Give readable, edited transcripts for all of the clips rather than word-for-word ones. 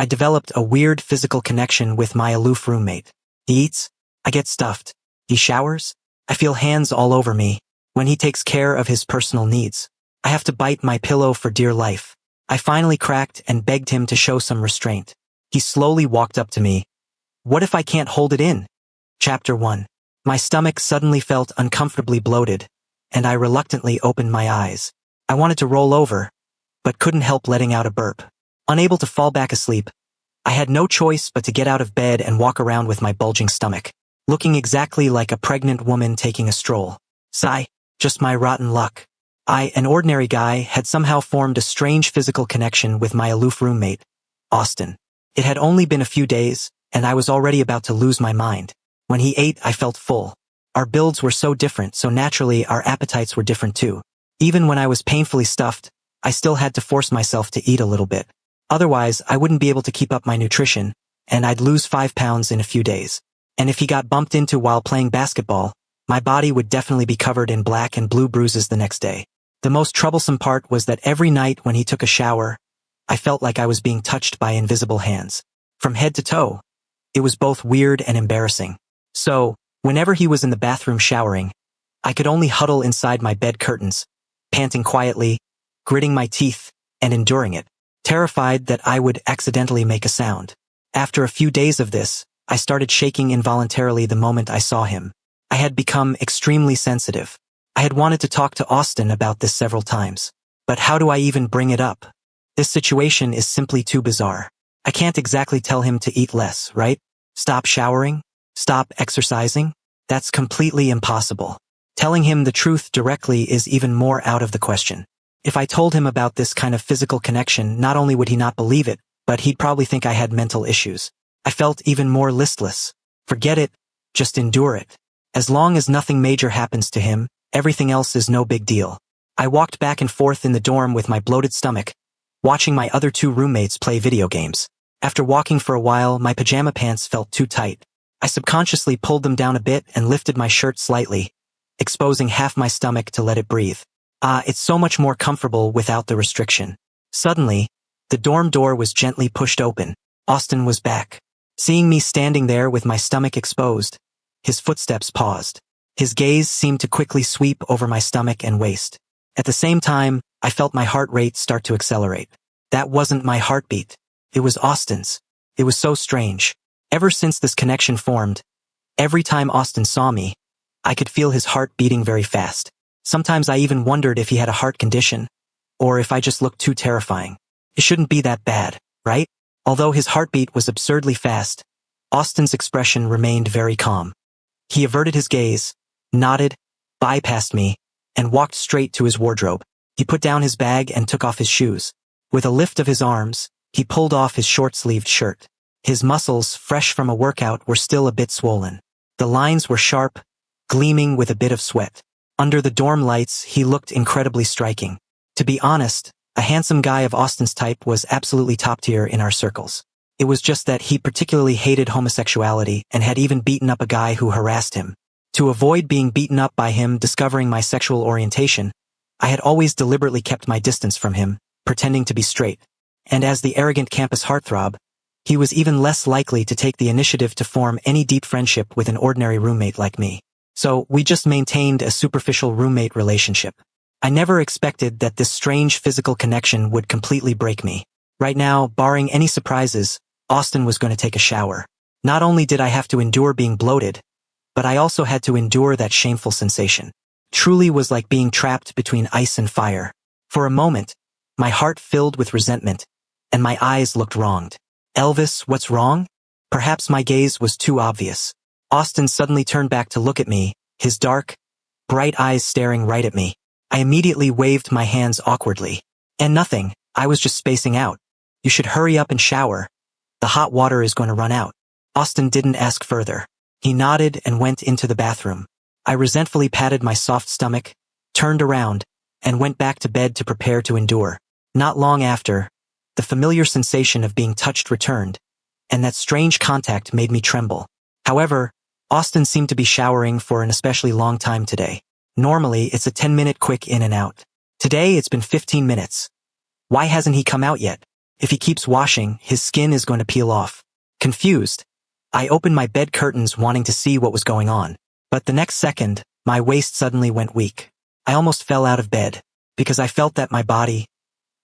I developed a weird physical connection with my aloof roommate. He eats, I get stuffed. He showers, I feel hands all over me. When he takes care of his personal needs, I have to bite my pillow for dear life. I finally cracked and begged him to show some restraint. He slowly walked up to me. What if I can't hold it in? Chapter 1. My stomach suddenly felt uncomfortably bloated, and I reluctantly opened my eyes. I wanted to roll over, but couldn't help letting out a burp. Unable to fall back asleep, I had no choice but to get out of bed and walk around with my bulging stomach, looking exactly like a pregnant woman taking a stroll. Sigh, just my rotten luck. I, an ordinary guy, had somehow formed a strange physical connection with my aloof roommate, Austin. It had only been a few days, and I was already about to lose my mind. When he ate, I felt full. Our builds were so different, so naturally our appetites were different too. Even when I was painfully stuffed, I still had to force myself to eat a little bit. Otherwise, I wouldn't be able to keep up my nutrition, and I'd lose 5 pounds in a few days. And if he got bumped into while playing basketball, my body would definitely be covered in black and blue bruises the next day. The most troublesome part was that every night when he took a shower, I felt like I was being touched by invisible hands. From head to toe, it was both weird and embarrassing. So, whenever he was in the bathroom showering, I could only huddle inside my bed curtains, panting quietly, gritting my teeth, and enduring it, terrified that I would accidentally make a sound. After a few days of this, I started shaking involuntarily the moment I saw him. I had become extremely sensitive. I had wanted to talk to Austin about this several times. But how do I even bring it up? This situation is simply too bizarre. I can't exactly tell him to eat less, right? Stop showering? Stop exercising? That's completely impossible. Telling him the truth directly is even more out of the question. If I told him about this kind of physical connection, not only would he not believe it, but he'd probably think I had mental issues. I felt even more listless. Forget it, just endure it. As long as nothing major happens to him, everything else is no big deal. I walked back and forth in the dorm with my bloated stomach, watching my other 2 roommates play video games. After walking for a while, my pajama pants felt too tight. I subconsciously pulled them down a bit and lifted my shirt slightly, exposing half my stomach to let it breathe. It's so much more comfortable without the restriction. Suddenly, the dorm door was gently pushed open. Austin was back. Seeing me standing there with my stomach exposed, his footsteps paused. His gaze seemed to quickly sweep over my stomach and waist. At the same time, I felt my heart rate start to accelerate. That wasn't my heartbeat. It was Austin's. It was so strange. Ever since this connection formed, every time Austin saw me, I could feel his heart beating very fast. Sometimes I even wondered if he had a heart condition, or if I just looked too terrifying. It shouldn't be that bad, right? Although his heartbeat was absurdly fast, Austin's expression remained very calm. He averted his gaze, nodded, bypassed me, and walked straight to his wardrobe. He put down his bag and took off his shoes. With a lift of his arms, he pulled off his short-sleeved shirt. His muscles, fresh from a workout, were still a bit swollen. The lines were sharp, gleaming with a bit of sweat. Under the dorm lights, he looked incredibly striking. To be honest, a handsome guy of Austin's type was absolutely top tier in our circles. It was just that he particularly hated homosexuality and had even beaten up a guy who harassed him. To avoid being beaten up by him discovering my sexual orientation, I had always deliberately kept my distance from him, pretending to be straight. And as the arrogant campus heartthrob, he was even less likely to take the initiative to form any deep friendship with an ordinary roommate like me. So we just maintained a superficial roommate relationship. I never expected that this strange physical connection would completely break me. Right now, barring any surprises, Austin was going to take a shower. Not only did I have to endure being bloated, but I also had to endure that shameful sensation. Truly was like being trapped between ice and fire. For a moment, my heart filled with resentment, and my eyes looked wronged. Elvis, what's wrong? Perhaps my gaze was too obvious. Austin suddenly turned back to look at me, his dark, bright eyes staring right at me. I immediately waved my hands awkwardly. And nothing, I was just spacing out. You should hurry up and shower. The hot water is going to run out. Austin didn't ask further. He nodded and went into the bathroom. I resentfully patted my soft stomach, turned around, and went back to bed to prepare to endure. Not long after, the familiar sensation of being touched returned, and that strange contact made me tremble. However, Austin seemed to be showering for an especially long time today. Normally, it's a 10-minute quick in and out. Today, it's been 15 minutes. Why hasn't he come out yet? If he keeps washing, his skin is going to peel off. Confused, I opened my bed curtains wanting to see what was going on. But the next second, my waist suddenly went weak. I almost fell out of bed, because I felt that my body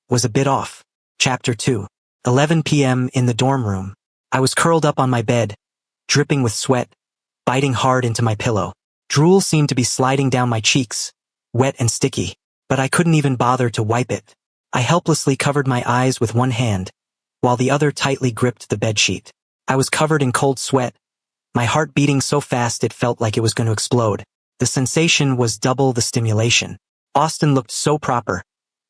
was a bit off. Chapter 2. 11 p.m. in the dorm room. I was curled up on my bed, dripping with sweat, biting hard into my pillow. Drool seemed to be sliding down my cheeks, wet and sticky, but I couldn't even bother to wipe it. I helplessly covered my eyes with one hand, while the other tightly gripped the bedsheet. I was covered in cold sweat, my heart beating so fast it felt like it was going to explode. The sensation was double the stimulation. Austin looked so proper.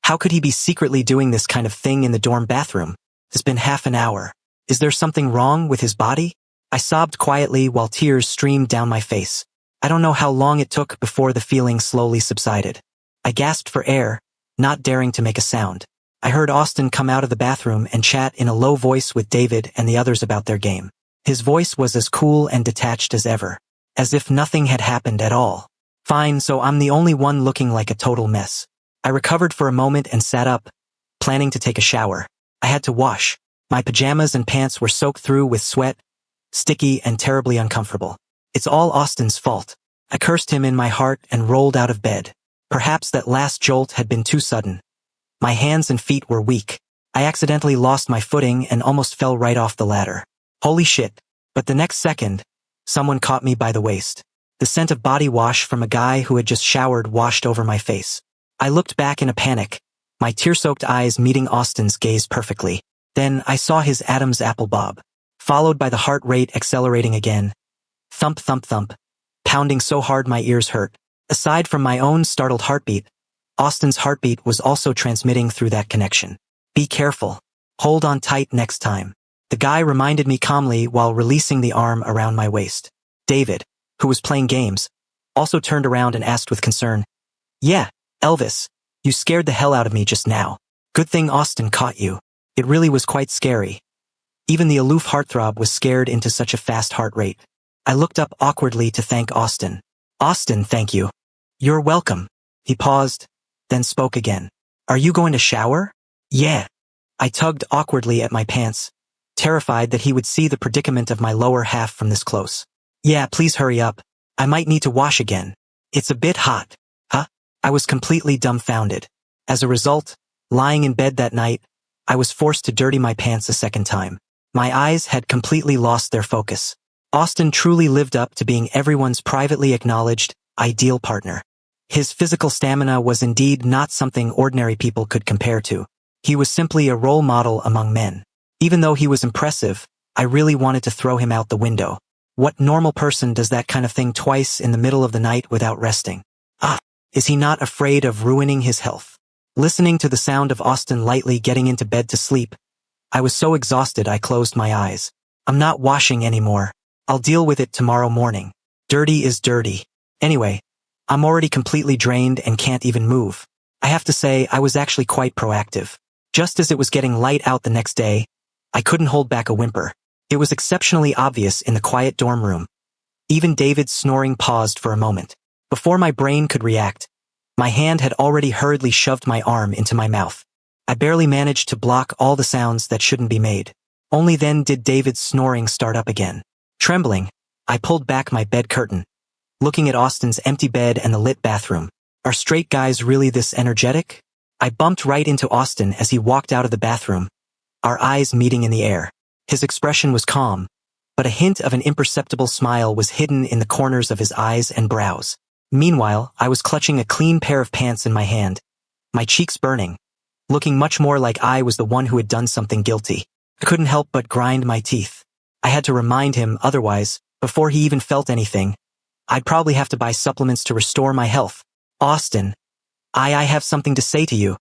How could he be secretly doing this kind of thing in the dorm bathroom? It's been half an hour. Is there something wrong with his body? I sobbed quietly while tears streamed down my face. I don't know how long it took before the feeling slowly subsided. I gasped for air, not daring to make a sound. I heard Austin come out of the bathroom and chat in a low voice with David and the others about their game. His voice was as cool and detached as ever, as if nothing had happened at all. Fine, so I'm the only one looking like a total mess. I recovered for a moment and sat up, planning to take a shower. I had to wash. My pajamas and pants were soaked through with sweat, sticky and terribly uncomfortable. It's all Austin's fault. I cursed him in my heart and rolled out of bed. Perhaps that last jolt had been too sudden. My hands and feet were weak. I accidentally lost my footing and almost fell right off the ladder. Holy shit. But the next second, someone caught me by the waist. The scent of body wash from a guy who had just showered washed over my face. I looked back in a panic, my tear-soaked eyes meeting Austin's gaze perfectly. Then I saw his Adam's apple bob, followed by the heart rate accelerating again. Thump, thump, thump, pounding so hard my ears hurt. Aside from my own startled heartbeat, Austin's heartbeat was also transmitting through that connection. Be careful. Hold on tight next time. The guy reminded me calmly while releasing the arm around my waist. David, who was playing games, also turned around and asked with concern, "Yeah, Elvis, you scared the hell out of me just now. Good thing Austin caught you. It really was quite scary." Even the aloof heartthrob was scared into such a fast heart rate. I looked up awkwardly to thank Austin. "Austin, thank you." "You're welcome." He paused, then spoke again. "Are you going to shower?" "Yeah." I tugged awkwardly at my pants, terrified that he would see the predicament of my lower half from this close. "Yeah, please hurry up. I might need to wash again. It's a bit hot." "Huh?" I was completely dumbfounded. As a result, lying in bed that night, I was forced to dirty my pants a second time. My eyes had completely lost their focus. Austin truly lived up to being everyone's privately acknowledged, ideal partner. His physical stamina was indeed not something ordinary people could compare to. He was simply a role model among men. Even though he was impressive, I really wanted to throw him out the window. What normal person does that kind of thing twice in the middle of the night without resting? Is he not afraid of ruining his health? Listening to the sound of Austin lightly getting into bed to sleep, I was so exhausted I closed my eyes. I'm not washing anymore. I'll deal with it tomorrow morning. Dirty is dirty. Anyway, I'm already completely drained and can't even move. I have to say I was actually quite proactive. Just as it was getting light out the next day, I couldn't hold back a whimper. It was exceptionally obvious in the quiet dorm room. Even David's snoring paused for a moment. Before my brain could react, my hand had already hurriedly shoved my arm into my mouth. I barely managed to block all the sounds that shouldn't be made. Only then did David's snoring start up again. Trembling, I pulled back my bed curtain, looking at Austin's empty bed and the lit bathroom. Are straight guys really this energetic? I bumped right into Austin as he walked out of the bathroom, our eyes meeting in the air. His expression was calm, but a hint of an imperceptible smile was hidden in the corners of his eyes and brows. Meanwhile, I was clutching a clean pair of pants in my hand, my cheeks burning, looking much more like I was the one who had done something guilty. I couldn't help but grind my teeth. I had to remind him, otherwise, before he even felt anything, I'd probably have to buy supplements to restore my health. "Austin, I have something to say to you."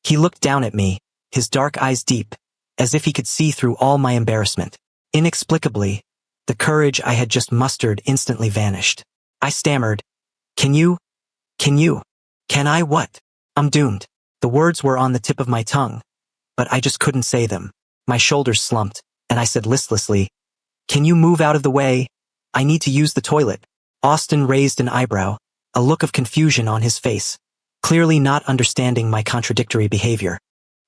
He looked down at me, his dark eyes deep, as if he could see through all my embarrassment. Inexplicably, the courage I had just mustered instantly vanished. I stammered, Can I what? I'm doomed." The words were on the tip of my tongue, but I just couldn't say them. My shoulders slumped, and I said listlessly, "Can you move out of the way? I need to use the toilet." Austin raised an eyebrow, a look of confusion on his face, clearly not understanding my contradictory behavior.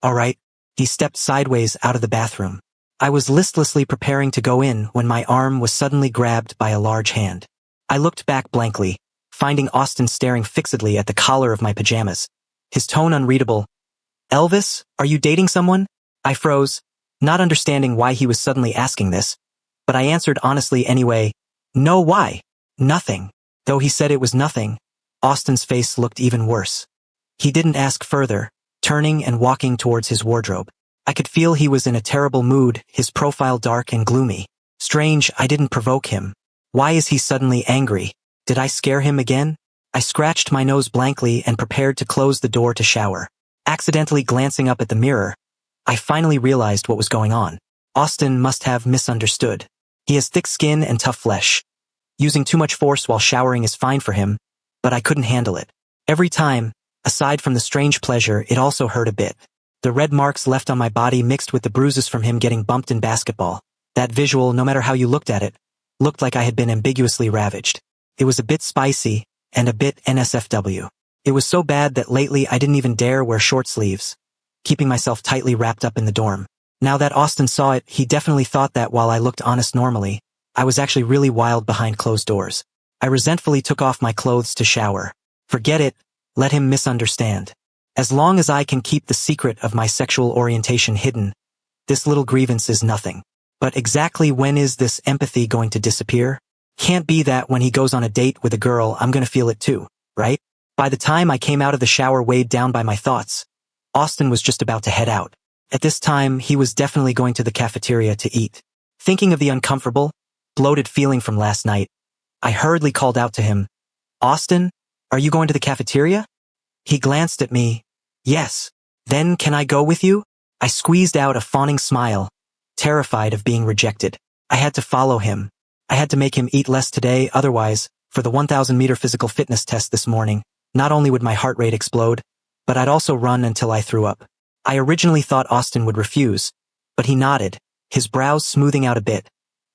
"All right," He stepped sideways out of the bathroom. I was listlessly preparing to go in when my arm was suddenly grabbed by a large hand. I looked back blankly, finding Austin staring fixedly at the collar of my pajamas. His tone unreadable. "Elvis, are you dating someone?" I froze, not understanding why he was suddenly asking this, but I answered honestly anyway. "No, why? Nothing." Though he said it was nothing, Austin's face looked even worse. He didn't ask further, turning and walking towards his wardrobe. I could feel he was in a terrible mood, his profile dark and gloomy. Strange, I didn't provoke him. Why is he suddenly angry? Did I scare him again? I scratched my nose blankly and prepared to close the door to shower. Accidentally glancing up at the mirror, I finally realized what was going on. Austin must have misunderstood. He has thick skin and tough flesh. Using too much force while showering is fine for him, but I couldn't handle it. Every time, aside from the strange pleasure, it also hurt a bit. The red marks left on my body mixed with the bruises from him getting bumped in basketball. That visual, no matter how you looked at it, looked like I had been ambiguously ravaged. It was a bit spicy, and a bit NSFW. It was so bad that lately I didn't even dare wear short sleeves, keeping myself tightly wrapped up in the dorm. Now that Austin saw it, he definitely thought that while I looked honest normally, I was actually really wild behind closed doors. I resentfully took off my clothes to shower. Forget it, let him misunderstand. As long as I can keep the secret of my sexual orientation hidden, this little grievance is nothing. But exactly when is this empathy going to disappear? Can't be that when he goes on a date with a girl, I'm gonna feel it too, right? By the time I came out of the shower weighed down by my thoughts, Austin was just about to head out. At this time, he was definitely going to the cafeteria to eat. Thinking of the uncomfortable, bloated feeling from last night, I hurriedly called out to him, "Austin, are you going to the cafeteria?" He glanced at me. "Yes. Then can I go with you?" I squeezed out a fawning smile, terrified of being rejected. I had to follow him. I had to make him eat less today, otherwise, for the 1,000-meter physical fitness test this morning, not only would my heart rate explode, but I'd also run until I threw up. I originally thought Austin would refuse, but he nodded, his brows smoothing out a bit,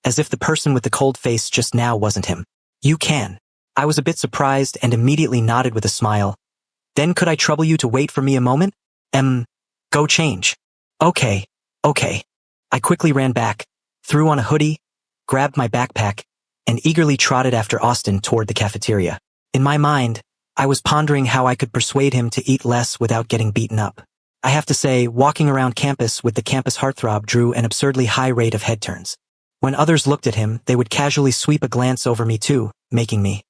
as if the person with the cold face just now wasn't him. "You can." I was a bit surprised and immediately nodded with a smile. "Then could I trouble you to wait for me a moment? Go change." Okay. I quickly ran back, threw on a hoodie, grabbed my backpack, and eagerly trotted after Austin toward the cafeteria. In my mind, I was pondering how I could persuade him to eat less without getting beaten up. I have to say, walking around campus with the campus heartthrob drew an absurdly high rate of head turns. When others looked at him, they would casually sweep a glance over me too, making me,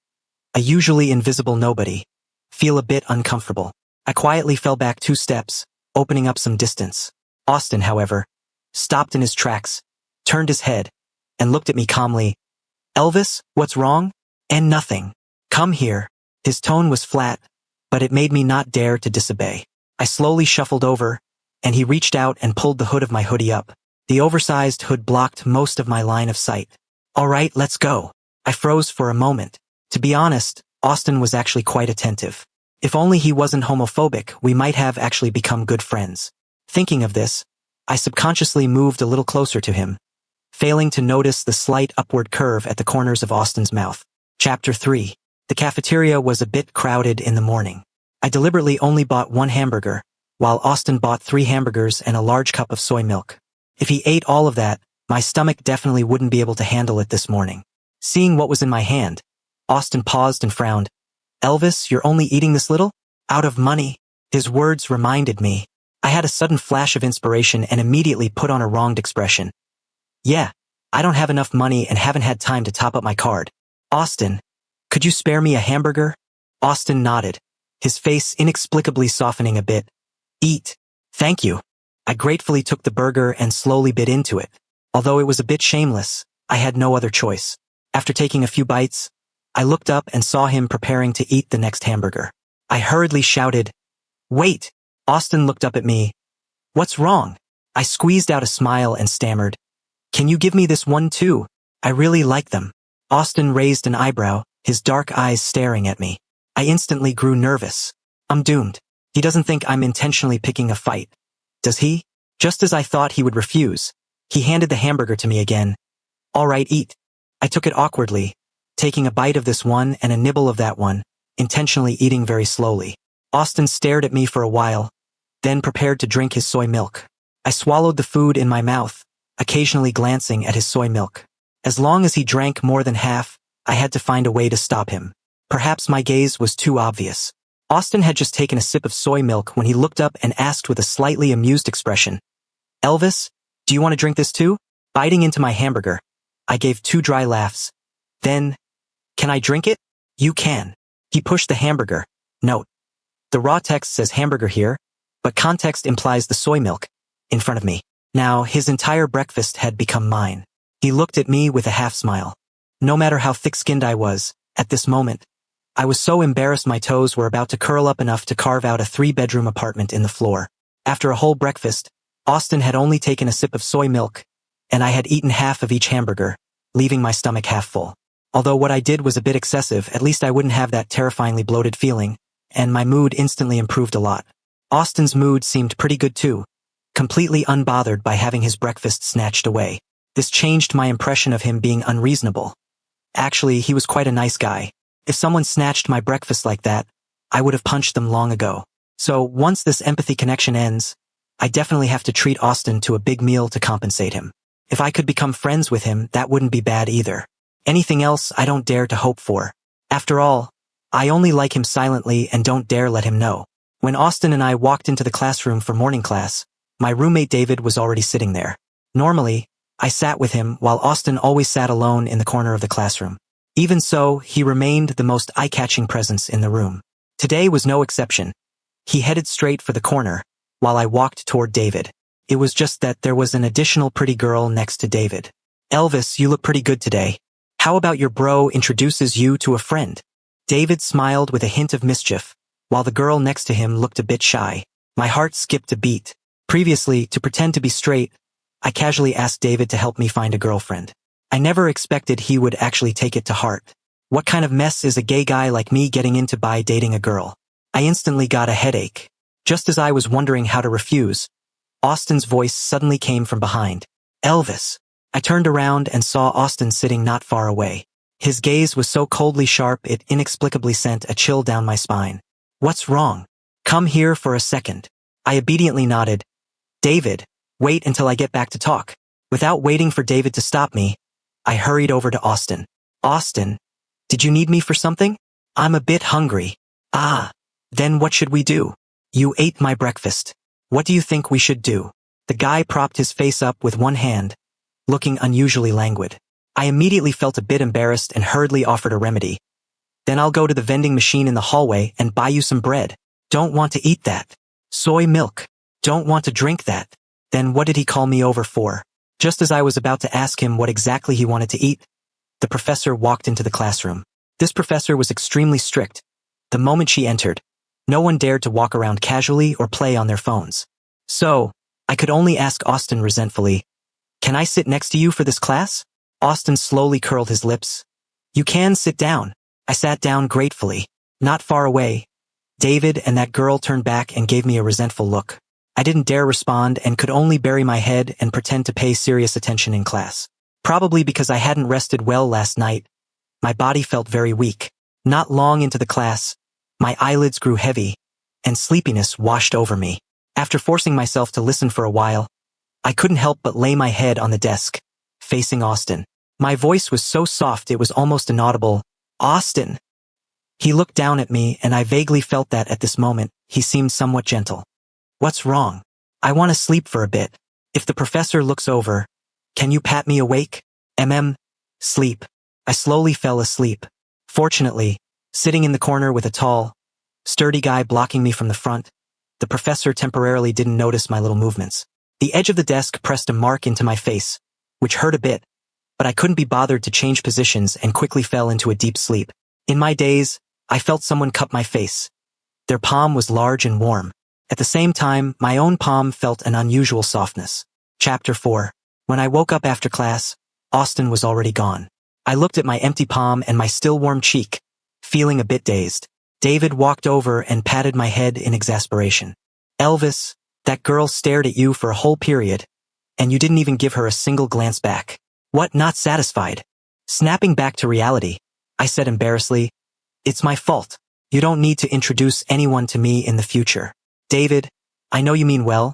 a usually invisible nobody, feel a bit uncomfortable. I quietly fell back 2 steps, opening up some distance. Austin, however, stopped in his tracks, turned his head, and looked at me calmly. "Elvis, what's wrong?" "And nothing. Come here." His tone was flat, but it made me not dare to disobey. I slowly shuffled over, and he reached out and pulled the hood of my hoodie up. The oversized hood blocked most of my line of sight. "All right, let's go." I froze for a moment. To be honest, Austin was actually quite attentive. If only he wasn't homophobic, we might have actually become good friends. Thinking of this, I subconsciously moved a little closer to him, failing to notice the slight upward curve at the corners of Austin's mouth. Chapter 3. The cafeteria was a bit crowded in the morning. I deliberately only bought 1 hamburger, while Austin bought 3 hamburgers and a large cup of soy milk. If he ate all of that, my stomach definitely wouldn't be able to handle it this morning. Seeing what was in my hand, Austin paused and frowned. "Elvis, you're only eating this little? Out of money?" His words reminded me. I had a sudden flash of inspiration and immediately put on a wronged expression. "Yeah, I don't have enough money and haven't had time to top up my card." "Austin, could you spare me a hamburger?" Austin nodded, his face inexplicably softening a bit. "Eat." "Thank you." I gratefully took the burger and slowly bit into it. Although it was a bit shameless, I had no other choice. After taking a few bites, I looked up and saw him preparing to eat the next hamburger. I hurriedly shouted, "Wait!" Austin looked up at me. "What's wrong?" I squeezed out a smile and stammered, "Can you give me this one too? I really like them." Austin raised an eyebrow, his dark eyes staring at me. I instantly grew nervous. I'm doomed. He doesn't think I'm intentionally picking a fight, does he? Just as I thought he would refuse, he handed the hamburger to me again. "All right, eat." I took it awkwardly, taking a bite of this one and a nibble of that one, intentionally eating very slowly. Austin stared at me for a while, then prepared to drink his soy milk. I swallowed the food in my mouth, occasionally glancing at his soy milk. As long as he drank more than half, I had to find a way to stop him. Perhaps my gaze was too obvious. Austin had just taken a sip of soy milk when he looked up and asked with a slightly amused expression, "Elvis, do you want to drink this too?" Biting into my hamburger, I gave 2 dry laughs. Then, "Can I drink it?" "You can." He pushed the hamburger. Note: the raw text says hamburger here, but context implies the soy milk, in front of me. Now, his entire breakfast had become mine. He looked at me with a half-smile. No matter how thick-skinned I was, at this moment, I was so embarrassed my toes were about to curl up enough to carve out a 3-bedroom apartment in the floor. After a whole breakfast, Austin had only taken a sip of soy milk, and I had eaten half of each hamburger, leaving my stomach half full. Although what I did was a bit excessive, at least I wouldn't have that terrifyingly bloated feeling, and my mood instantly improved a lot. Austin's mood seemed pretty good too, completely unbothered by having his breakfast snatched away. This changed my impression of him being unreasonable. Actually, he was quite a nice guy. If someone snatched my breakfast like that, I would have punched them long ago. So once this empathy connection ends, I definitely have to treat Austin to a big meal to compensate him. If I could become friends with him, that wouldn't be bad either. Anything else I don't dare to hope for. After all, I only like him silently and don't dare let him know. When Austin and I walked into the classroom for morning class, my roommate David was already sitting there. Normally, I sat with him while Austin always sat alone in the corner of the classroom. Even so, he remained the most eye-catching presence in the room. Today was no exception. He headed straight for the corner, while I walked toward David. It was just that there was an additional pretty girl next to David. "Elvis, you look pretty good today. How about your bro introduces you to a friend?" David smiled with a hint of mischief, while the girl next to him looked a bit shy. My heart skipped a beat. Previously, to pretend to be straight, I casually asked David to help me find a girlfriend. I never expected he would actually take it to heart. What kind of mess is a gay guy like me getting into by dating a girl? I instantly got a headache. Just as I was wondering how to refuse, Austin's voice suddenly came from behind. "Elvis." I turned around and saw Austin sitting not far away. His gaze was so coldly sharp it inexplicably sent a chill down my spine. "What's wrong? Come here for a second." I obediently nodded. "David, wait until I get back to talk." Without waiting for David to stop me, I hurried over to Austin. "Austin, did you need me for something?" "I'm a bit hungry." "Ah, then what should we do?" "You ate my breakfast. What do you think we should do?" The guy propped his face up with one hand, looking unusually languid. I immediately felt a bit embarrassed and hurriedly offered a remedy. "Then I'll go to the vending machine in the hallway and buy you some bread." "Don't want to eat that." "Soy milk." "Don't want to drink that." Then what did he call me over for? Just as I was about to ask him what exactly he wanted to eat, the professor walked into the classroom. This professor was extremely strict. The moment she entered, no one dared to walk around casually or play on their phones. So, I could only ask Austin resentfully, "Can I sit next to you for this class?" Austin slowly curled his lips. "You can sit down." I sat down gratefully. Not far away, David and that girl turned back and gave me a resentful look. I didn't dare respond and could only bury my head and pretend to pay serious attention in class. Probably because I hadn't rested well last night, my body felt very weak. Not long into the class, my eyelids grew heavy, and sleepiness washed over me. After forcing myself to listen for a while, I couldn't help but lay my head on the desk, facing Austin. My voice was so soft it was almost inaudible. "Austin." He looked down at me and I vaguely felt that at this moment, he seemed somewhat gentle. "What's wrong?" "I want to sleep for a bit. If the professor looks over, can you pat me awake?" Sleep. I slowly fell asleep. Fortunately, sitting in the corner with a tall, sturdy guy blocking me from the front, the professor temporarily didn't notice my little movements. The edge of the desk pressed a mark into my face, which hurt a bit, but I couldn't be bothered to change positions and quickly fell into a deep sleep. In my daze, I felt someone cup my face. Their palm was large and warm. At the same time, my own palm felt an unusual softness. Chapter 4. When I woke up after class, Austin was already gone. I looked at my empty palm and my still warm cheek, feeling a bit dazed. David walked over and patted my head in exasperation. "Elvis, that girl stared at you for a whole period, and you didn't even give her a single glance back." "What, not satisfied?" Snapping back to reality, I said embarrassedly, "It's my fault. You don't need to introduce anyone to me in the future." "David, I know you mean well,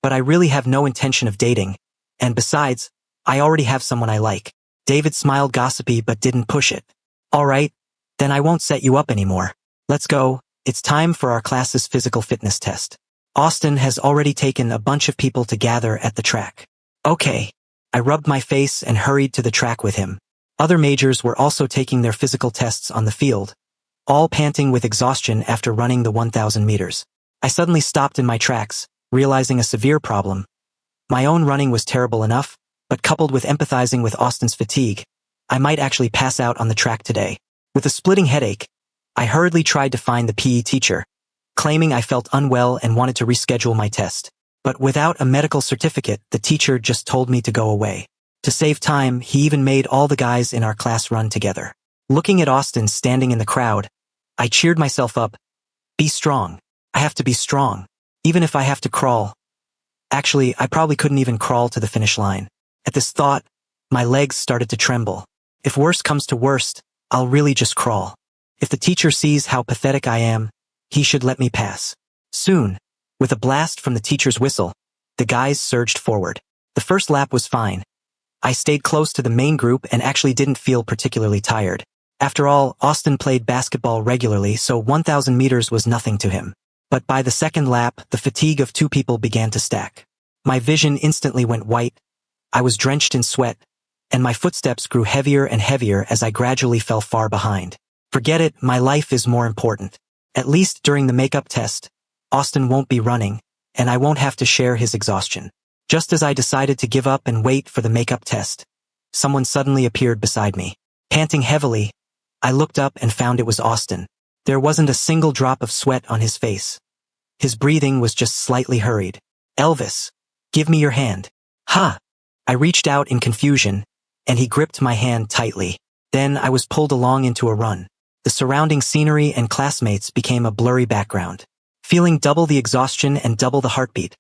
but I really have no intention of dating. And besides, I already have someone I like. David smiled gossipy but didn't push it. All right, then I won't set you up anymore. Let's go, it's time for our class's physical fitness test. Austin has already taken a bunch of people to gather at the track. Okay. I rubbed my face and hurried to the track with him. Other majors were also taking their physical tests on the field, all panting with exhaustion after running the 1,000 meters. I suddenly stopped in my tracks, realizing a severe problem. My own running was terrible enough, but coupled with empathizing with Austin's fatigue, I might actually pass out on the track today. With a splitting headache, I hurriedly tried to find the PE teacher, claiming I felt unwell and wanted to reschedule my test. But without a medical certificate, the teacher just told me to go away. To save time, he even made all the guys in our class run together. Looking at Austin standing in the crowd, I cheered myself up. Be strong. I have to be strong. Even if I have to crawl. Actually, I probably couldn't even crawl to the finish line. At this thought, my legs started to tremble. If worst comes to worst, I'll really just crawl. If the teacher sees how pathetic I am, he should let me pass. Soon, with a blast from the teacher's whistle, the guys surged forward. The first lap was fine. I stayed close to the main group and actually didn't feel particularly tired. After all, Austin played basketball regularly, so 1,000 meters was nothing to him. But by the second lap, the fatigue of two people began to stack. My vision instantly went white. I was drenched in sweat, and my footsteps grew heavier and heavier as I gradually fell far behind. Forget it, my life is more important. At least during the makeup test, Austin won't be running, and I won't have to share his exhaustion. Just as I decided to give up and wait for the makeup test, someone suddenly appeared beside me. Panting heavily, I looked up and found it was Austin. There wasn't a single drop of sweat on his face. His breathing was just slightly hurried. Elvis, give me your hand. Ha! I reached out in confusion, and he gripped my hand tightly. Then I was pulled along into a run. The surrounding scenery and classmates became a blurry background. Feeling double the exhaustion and double the heartbeat,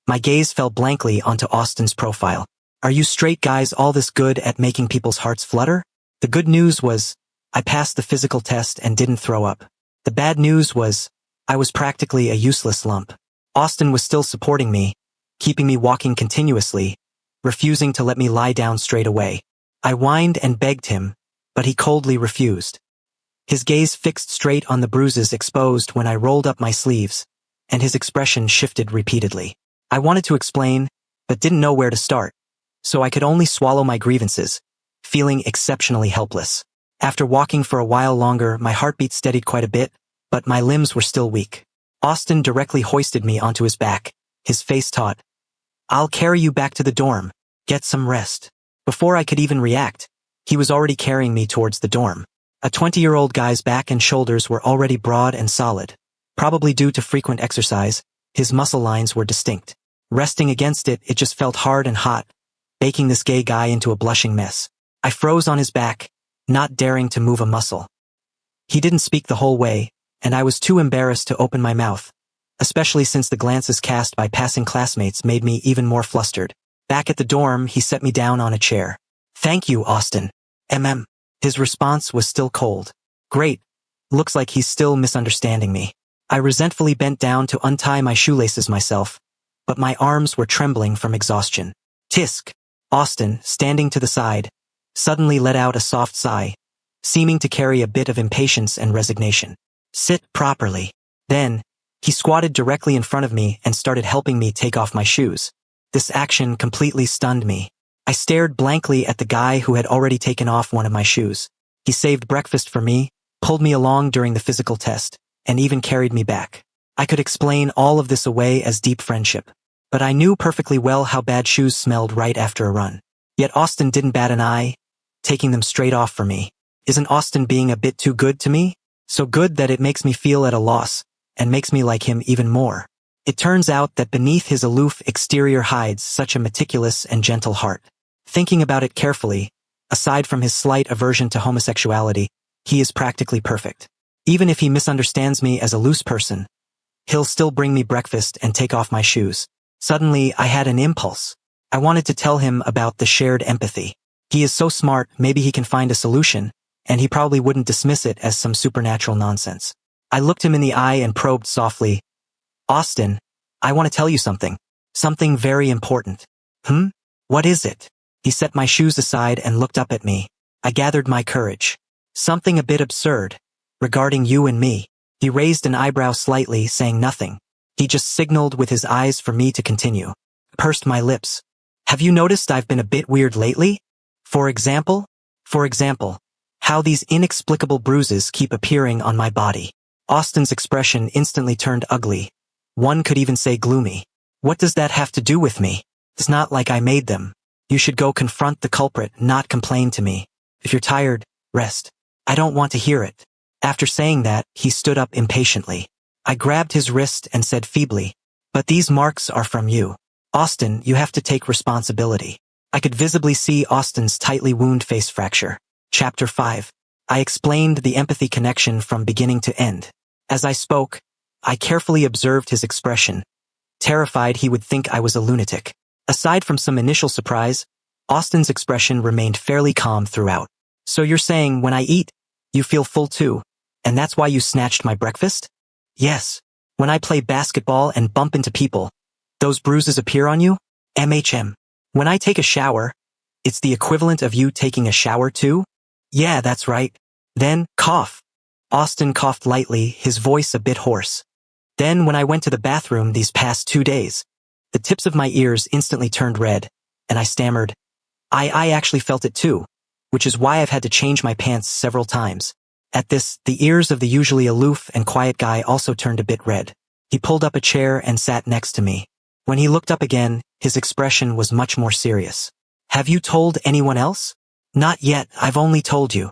my gaze fell blankly onto Austin's profile. Are you straight guys all this good at making people's hearts flutter? The good news was, I passed the physical test and didn't throw up. The bad news was, I was practically a useless lump. Austin was still supporting me, keeping me walking continuously, refusing to let me lie down straight away. I whined and begged him, but he coldly refused. His gaze fixed straight on the bruises exposed when I rolled up my sleeves, and his expression shifted repeatedly. I wanted to explain, but didn't know where to start, so I could only swallow my grievances, feeling exceptionally helpless. After walking for a while longer, my heartbeat steadied quite a bit, but my limbs were still weak. Austin directly hoisted me onto his back, his face taut. I'll carry you back to the dorm. Get some rest. Before I could even react, he was already carrying me towards the dorm. A 20-year-old guy's back and shoulders were already broad and solid. Probably due to frequent exercise, his muscle lines were distinct. Resting against it, it just felt hard and hot, baking this gay guy into a blushing mess. I froze on his back, not daring to move a muscle. He didn't speak the whole way, and I was too embarrassed to open my mouth, especially since the glances cast by passing classmates made me even more flustered. Back at the dorm, he set me down on a chair. Thank you, Austin. His response was still cold. Great. Looks like he's still misunderstanding me. I resentfully bent down to untie my shoelaces myself, but my arms were trembling from exhaustion. Tisk. Austin, standing to the side, suddenly let out a soft sigh, seeming to carry a bit of impatience and resignation. Sit properly. Then, he squatted directly in front of me and started helping me take off my shoes. This action completely stunned me. I stared blankly at the guy who had already taken off one of my shoes. He saved breakfast for me, pulled me along during the physical test, and even carried me back. I could explain all of this away as deep friendship, but I knew perfectly well how bad shoes smelled right after a run. Yet Austin didn't bat an eye, taking them straight off for me. Isn't Austin being a bit too good to me? So good that it makes me feel at a loss, and makes me like him even more. It turns out that beneath his aloof exterior hides such a meticulous and gentle heart. Thinking about it carefully, aside from his slight aversion to homosexuality, he is practically perfect. Even if he misunderstands me as a loose person, he'll still bring me breakfast and take off my shoes. Suddenly, I had an impulse. I wanted to tell him about the shared empathy. He is so smart, maybe he can find a solution, and he probably wouldn't dismiss it as some supernatural nonsense. I looked him in the eye and probed softly. Austin, I want to tell you something. Something very important. What is it? He set my shoes aside and looked up at me. I gathered my courage. Something a bit absurd. Regarding you and me. He raised an eyebrow slightly, saying nothing. He just signaled with his eyes for me to continue. Pursed my lips. Have you noticed I've been a bit weird lately? For example, how these inexplicable bruises keep appearing on my body. Austin's expression instantly turned ugly. One could even say gloomy. What does that have to do with me? It's not like I made them. You should go confront the culprit, not complain to me. If you're tired, rest. I don't want to hear it. After saying that, he stood up impatiently. I grabbed his wrist and said feebly, but these marks are from you. Austin, you have to take responsibility. I could visibly see Austin's tightly wound face fracture. Chapter 5. I explained the empathy connection from beginning to end. As I spoke, I carefully observed his expression, terrified he would think I was a lunatic. Aside from some initial surprise, Austin's expression remained fairly calm throughout. So you're saying when I eat, you feel full too, and that's why you snatched my breakfast? Yes. When I play basketball and bump into people, those bruises appear on you? When I take a shower, it's the equivalent of you taking a shower too? Yeah, that's right. Then, cough. Austin coughed lightly, his voice a bit hoarse. Then when I went to the bathroom these past 2 days, the tips of my ears instantly turned red, and I stammered. I actually felt it too, which is why I've had to change my pants several times. At this, the ears of the usually aloof and quiet guy also turned a bit red. He pulled up a chair and sat next to me. When he looked up again, his expression was much more serious. Have you told anyone else? Not yet, I've only told you.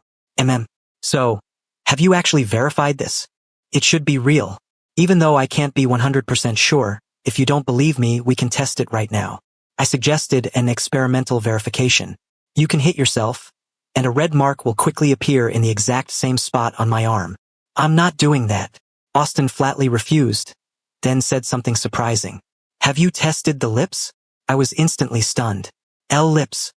So, have you actually verified this? It should be real. Even though I can't be 100% sure, if you don't believe me, we can test it right now. I suggested an experimental verification. You can hit yourself, and a red mark will quickly appear in the exact same spot on my arm. I'm not doing that. Austin flatly refused, then said something surprising. Have you tested the lips? I was instantly stunned. Lips.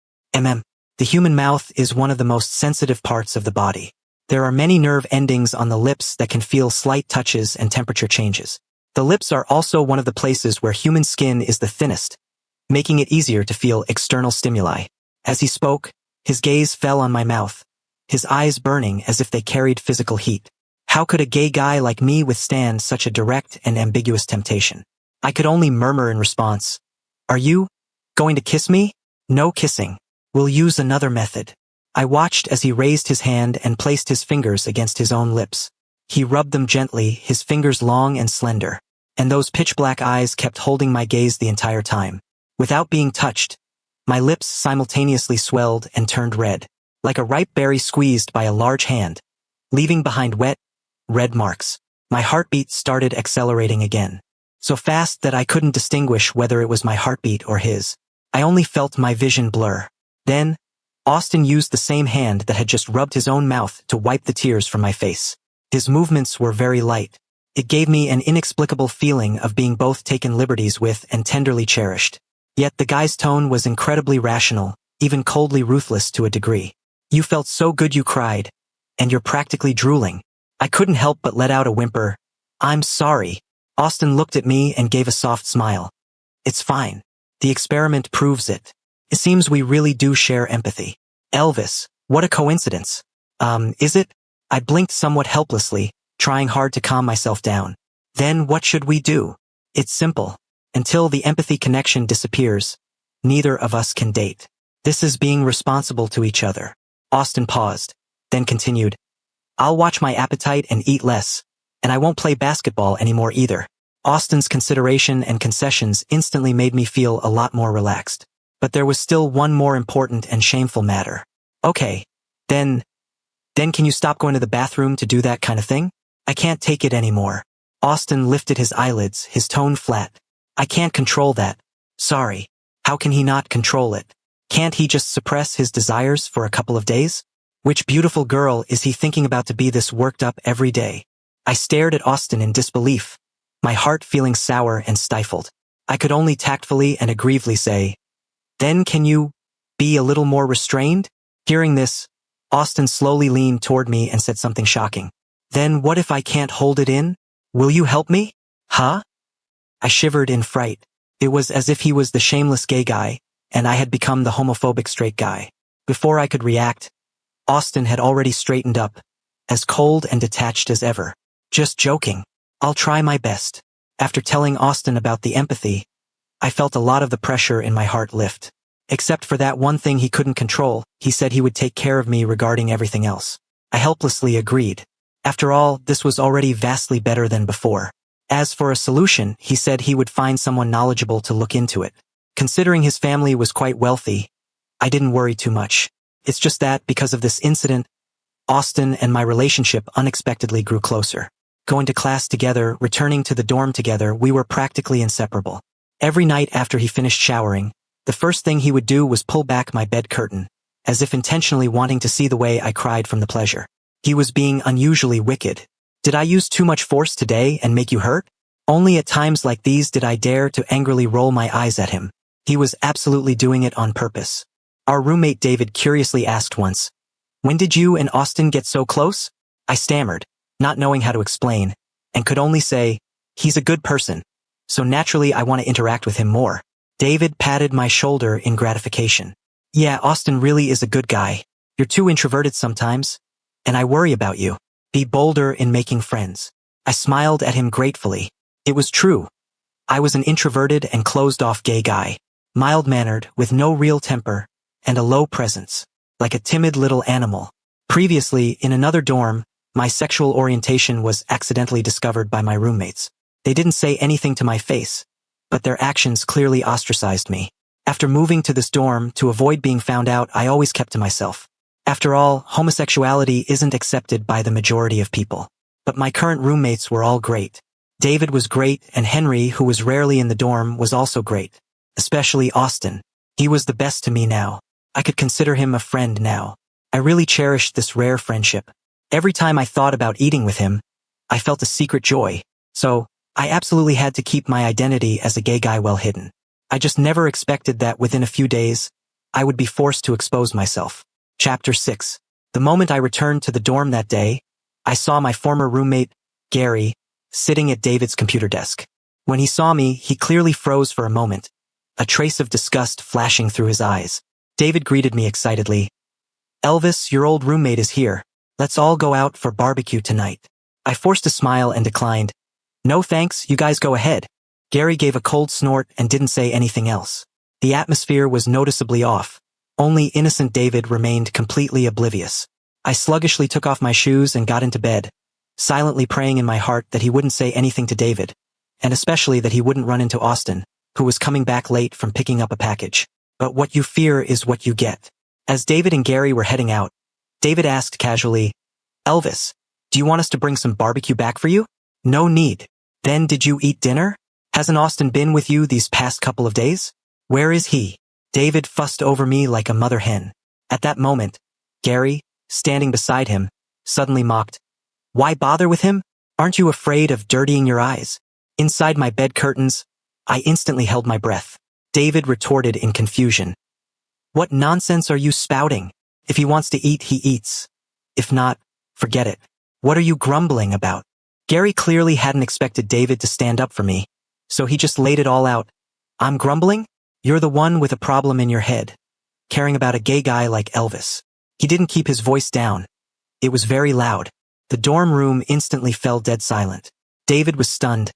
The human mouth is one of the most sensitive parts of the body. There are many nerve endings on the lips that can feel slight touches and temperature changes. The lips are also one of the places where human skin is the thinnest, making it easier to feel external stimuli. As he spoke, his gaze fell on my mouth, his eyes burning as if they carried physical heat. How could a gay guy like me withstand such a direct and ambiguous temptation? I could only murmur in response. Are you going to kiss me? No kissing. We'll use another method. I watched as he raised his hand and placed his fingers against his own lips. He rubbed them gently, his fingers long and slender, and those pitch-black eyes kept holding my gaze the entire time. Without being touched, my lips simultaneously swelled and turned red, like a ripe berry squeezed by a large hand, leaving behind wet, red marks. My heartbeat started accelerating again, so fast that I couldn't distinguish whether it was my heartbeat or his. I only felt my vision blur. Then, Austin used the same hand that had just rubbed his own mouth to wipe the tears from my face. His movements were very light. It gave me an inexplicable feeling of being both taken liberties with and tenderly cherished. Yet the guy's tone was incredibly rational, even coldly ruthless to a degree. You felt so good you cried, and you're practically drooling. I couldn't help but let out a whimper. I'm sorry. Austin looked at me and gave a soft smile. It's fine. The experiment proves it. It seems we really do share empathy. Elvis, what a coincidence. Is it? I blinked somewhat helplessly, trying hard to calm myself down. Then what should we do? It's simple. Until the empathy connection disappears, neither of us can date. This is being responsible to each other. Austin paused, then continued. I'll watch my appetite and eat less, and I won't play basketball anymore either. Austin's consideration and concessions instantly made me feel a lot more relaxed. But there was still one more important and shameful matter. Okay, then can you stop going to the bathroom to do that kind of thing? I can't take it anymore. Austin lifted his eyelids, his tone flat. I can't control that. Sorry. How can he not control it? Can't he just suppress his desires for a couple of days? Which beautiful girl is he thinking about to be this worked up every day? I stared at Austin in disbelief, my heart feeling sour and stifled. I could only tactfully and aggrievedly say, Then can you be a little more restrained? Hearing this, Austin slowly leaned toward me and said something shocking. Then what if I can't hold it in? Will you help me? Huh? I shivered in fright. It was as if he was the shameless gay guy, and I had become the homophobic straight guy. Before I could react, Austin had already straightened up, as cold and detached as ever. Just joking. I'll try my best. After telling Austin about the empathy, I felt a lot of the pressure in my heart lift. Except for that one thing he couldn't control, he said he would take care of me regarding everything else. I helplessly agreed. After all, this was already vastly better than before. As for a solution, he said he would find someone knowledgeable to look into it. Considering his family was quite wealthy, I didn't worry too much. It's just that, because of this incident, Austin and my relationship unexpectedly grew closer. Going to class together, returning to the dorm together, we were practically inseparable. Every night after he finished showering, the first thing he would do was pull back my bed curtain, as if intentionally wanting to see the way I cried from the pleasure. He was being unusually wicked. Did I use too much force today and make you hurt? Only at times like these did I dare to angrily roll my eyes at him. He was absolutely doing it on purpose. Our roommate David curiously asked once, "When did you and Austin get so close?" I stammered, not knowing how to explain, and could only say, "He's a good person, so naturally I want to interact with him more." David patted my shoulder in gratification. "Yeah, Austin really is a good guy. You're too introverted sometimes, and I worry about you. Be bolder in making friends." I smiled at him gratefully. It was true. I was an introverted and closed-off gay guy, mild-mannered, with no real temper, and a low presence, like a timid little animal. Previously, in another dorm, my sexual orientation was accidentally discovered by my roommates. They didn't say anything to my face, but their actions clearly ostracized me. After moving to this dorm, to avoid being found out, I always kept to myself. After all, homosexuality isn't accepted by the majority of people. But my current roommates were all great. David was great, and Henry, who was rarely in the dorm, was also great. Especially Austin. He was the best to me now. I could consider him a friend now. I really cherished this rare friendship. Every time I thought about eating with him, I felt a secret joy. So, I absolutely had to keep my identity as a gay guy well hidden. I just never expected that within a few days, I would be forced to expose myself. Chapter 6. The moment I returned to the dorm that day, I saw my former roommate, Gary, sitting at David's computer desk. When he saw me, he clearly froze for a moment, a trace of disgust flashing through his eyes. David greeted me excitedly. "Elvis, your old roommate is here. Let's all go out for barbecue tonight." I forced a smile and declined. "No thanks, you guys go ahead." Gary gave a cold snort and didn't say anything else. The atmosphere was noticeably off. Only innocent David remained completely oblivious. I sluggishly took off my shoes and got into bed, silently praying in my heart that he wouldn't say anything to David, and especially that he wouldn't run into Austin, who was coming back late from picking up a package. But what you fear is what you get. As David and Gary were heading out, David asked casually, "Elvis, do you want us to bring some barbecue back for you?" "No need." "Then did you eat dinner? Hasn't Austin been with you these past couple of days?" "Where is he?" David fussed over me like a mother hen. At that moment, Gary, standing beside him, suddenly mocked, "Why bother with him? Aren't you afraid of dirtying your eyes?" Inside my bed curtains, I instantly held my breath. David retorted in confusion. "What nonsense are you spouting? If he wants to eat, he eats. If not, forget it. What are you grumbling about?" Gary clearly hadn't expected David to stand up for me, so he just laid it all out. "I'm grumbling? You're the one with a problem in your head, caring about a gay guy like Elvis." He didn't keep his voice down. It was very loud. The dorm room instantly fell dead silent. David was stunned.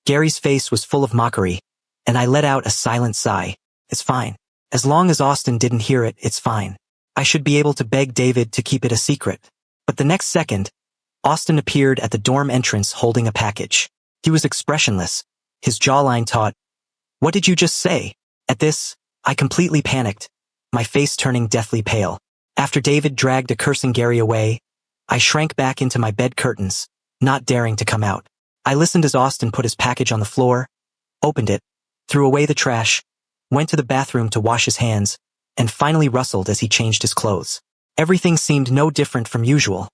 Gary's face was full of mockery, and I let out a silent sigh. It's fine. As long as Austin didn't hear it, it's fine. I should be able to beg David to keep it a secret. But the next second, Austin appeared at the dorm entrance holding a package. He was expressionless, his jawline taut. "What did you just say?" At this, I completely panicked, my face turning deathly pale. After David dragged a cursing Gary away, I shrank back into my bed curtains, not daring to come out. I listened as Austin put his package on the floor, opened it, threw away the trash, went to the bathroom to wash his hands, and finally rustled as he changed his clothes. Everything seemed no different from usual.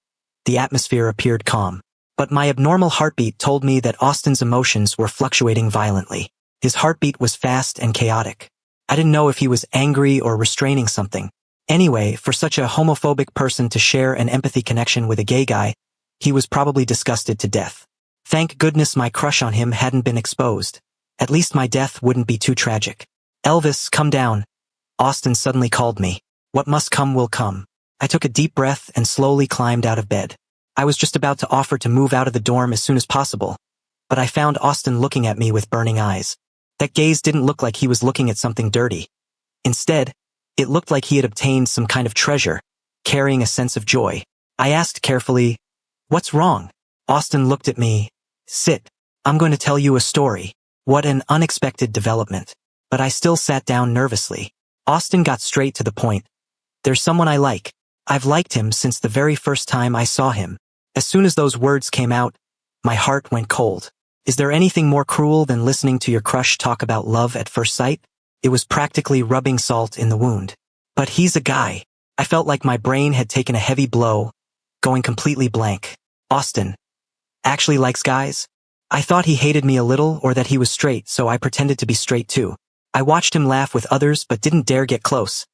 The atmosphere appeared calm. But my abnormal heartbeat told me that Austin's emotions were fluctuating violently. His heartbeat was fast and chaotic. I didn't know if he was angry or restraining something. Anyway, for such a homophobic person to share an empathy connection with a gay guy, he was probably disgusted to death. Thank goodness my crush on him hadn't been exposed. At least my death wouldn't be too tragic. Elvis, come down. Austin suddenly called me. What must come will come. I took a deep breath and slowly climbed out of bed. I was just about to offer to move out of the dorm as soon as possible, but I found Austin looking at me with burning eyes. That gaze didn't look like he was looking at something dirty. Instead, it looked like he had obtained some kind of treasure, carrying a sense of joy. I asked carefully, "What's wrong?" Austin looked at me. "Sit. I'm going to tell you a story." What an unexpected development. But I still sat down nervously. Austin got straight to the point. "There's someone I like. I've liked him since the very first time I saw him." As soon as those words came out, my heart went cold. Is there anything more cruel than listening to your crush talk about love at first sight? It was practically rubbing salt in the wound. But he's a guy. I felt like my brain had taken a heavy blow, going completely blank. Austin actually likes guys? I thought he hated me a little or that he was straight, so I pretended to be straight too. I watched him laugh with others but didn't dare get close,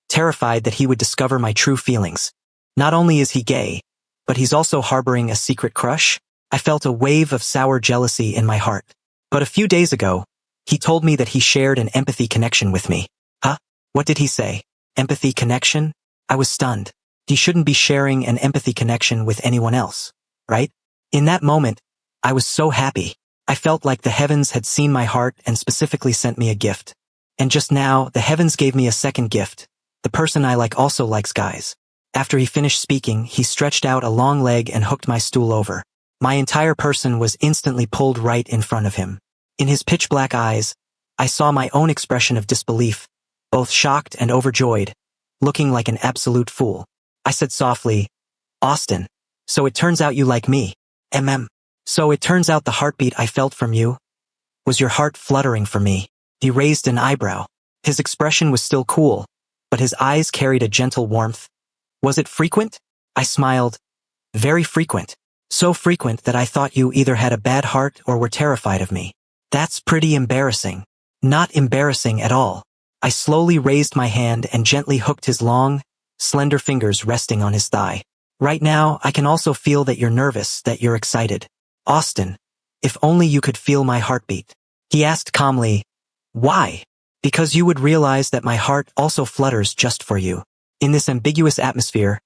terrified that he would discover my true feelings. Not only is he gay, but he's also harboring a secret crush. I felt a wave of sour jealousy in my heart. But a few days ago, he told me that he shared an empathy connection with me. Huh? What did he say? Empathy connection? I was stunned. He shouldn't be sharing an empathy connection with anyone else, right? In that moment, I was so happy. I felt like the heavens had seen my heart and specifically sent me a gift. And just now, the heavens gave me a second gift. The person I like also likes guys. After he finished speaking, he stretched out a long leg and hooked my stool over. My entire person was instantly pulled right in front of him. In his pitch-black eyes, I saw my own expression of disbelief, both shocked and overjoyed, looking like an absolute fool. I said softly, "Austin, so it turns out you like me. So it turns out the heartbeat I felt from you was your heart fluttering for me." He raised an eyebrow. His expression was still cool, but his eyes carried a gentle warmth. "Was it frequent?" I smiled. "Very frequent. So frequent that I thought you either had a bad heart or were terrified of me." "That's pretty embarrassing." "Not embarrassing at all." I slowly raised my hand and gently hooked his long, slender fingers resting on his thigh. "Right now, I can also feel that you're nervous, that you're excited. Austin, if only you could feel my heartbeat." He asked calmly, "Why?" "Because you would realize that my heart also flutters just for you." In this ambiguous atmosphere,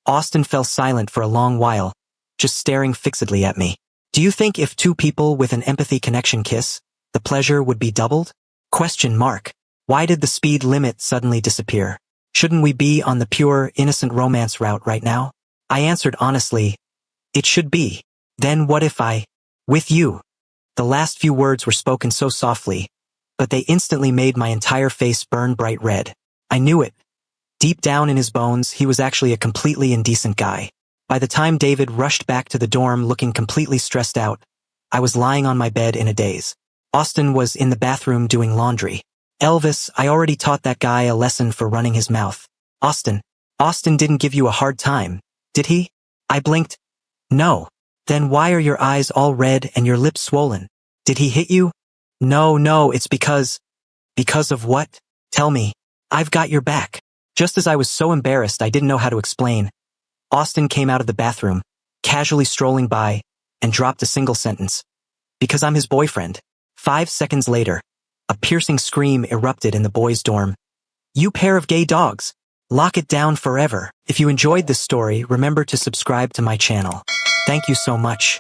Austin fell silent for a long while, just staring fixedly at me. "Do you think if two people with an empathy connection kiss, the pleasure would be doubled?" Question mark. Why did the speed limit suddenly disappear? Shouldn't we be on the pure, innocent romance route right now? I answered honestly, "It should be. Then what if with you?" The last few words were spoken so softly, but they instantly made my entire face burn bright red. I knew it. Deep down in his bones, he was actually a completely indecent guy. By the time David rushed back to the dorm looking completely stressed out, I was lying on my bed in a daze. Austin was in the bathroom doing laundry. "Elvis, I already taught that guy a lesson for running his mouth." Austin didn't give you a hard time, did he?" I blinked. "No." "Then why are your eyes all red and your lips swollen? Did he hit you?" No, it's because..." "Because of what? Tell me. I've got your back." Just as I was so embarrassed I didn't know how to explain, Austin came out of the bathroom, casually strolling by, and dropped a single sentence. "Because I'm his boyfriend." 5 seconds later, a piercing scream erupted in the boys' dorm. "You pair of gay dogs! Lock it down forever." If you enjoyed this story, remember to subscribe to my channel. Thank you so much.